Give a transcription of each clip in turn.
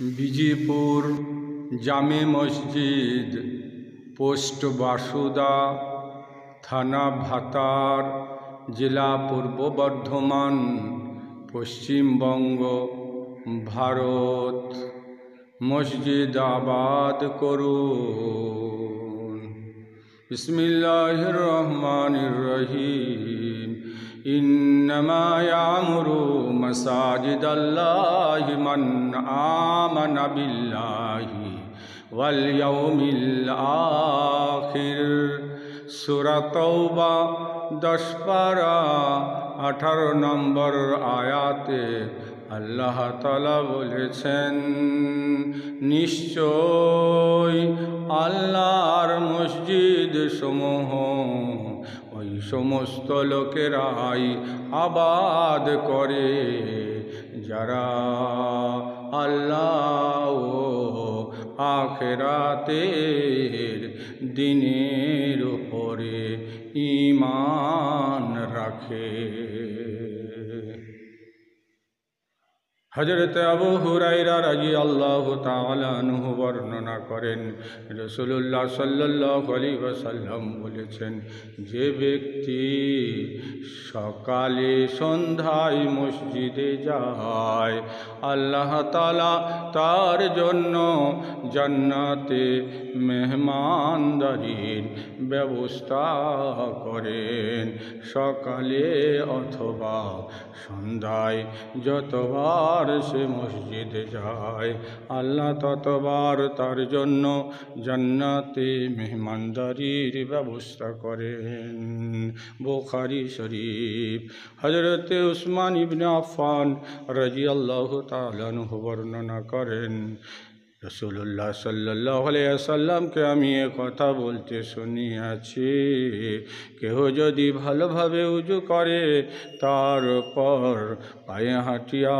বিজিপুর জামে মসজিদ, পোস্ট বাসুদা, থানা ভাতার, জেলা পূর্ব বর্ধমান, পশ্চিমবঙ্গ, ভারত। মসজিদ আবাদ করুন। বিসমিল্লাহির রহমানির রহিম। ইন্নামা ইয়ামুরু মাসাজিদাল্লাহি মান আমানা বিল্লাহি ওয়াল ইয়াউমিল আখির। সূরা তাওবা 10 পারা 18 নম্বর আয়াতে আল্লাহ তাআলা বলেছেন, নিশ্চয় আল্লাহর মসজিদ সমূহ ওই সমস্ত লোকেরাই আবাদ করে যারা আল্লাহ ও আখিরাতের দিনের উপরে ঈমান রাখে। হযরত আবু হুরায়রা রাদিয়াল্লাহু তাআলা আনহু বর্ণনা করেন, রাসূলুল্লাহ সাল্লাল্লাহু আলাইহি ওয়াসাল্লাম বলেছেন, যে ব্যক্তি সকালে সন্ধ্যায় মসজিদে যায়, আল্লাহ তাআলা তার জন্য জান্নাতে মেহমানদারির ব্যবস্থা করেন। সকালে অথবা সন্ধ্যায় যতবার সে মসজিদে যায়, আল্লাহ ততবার তার জন্য জান্নাতে মেহমানদারির ব্যবস্থা করেন। বুখারী শরীফ। হযরত উসমান ইবনে আফফান রাদিয়াল্লাহু তাআলা আনহু বর্ণনা করেন, রাসূলুল্লাহ সাল্লাল্লাহু আলাইহি ওয়াসাল্লামকে আমি এ কথা বলতে শুনিয়াছি, কেহ যদি ভালোভাবে উযু করে, তারপর পায়ে হাঁটিয়া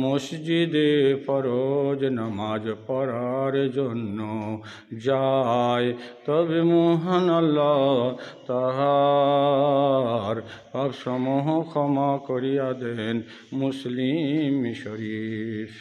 মসজিদে ফরজ নামাজ পড়ার জন্য যায়, তবে মহান আল্লাহ তাহার পাপসমূহ ক্ষমা করিয়া দেন। মুসলিম শরীফ।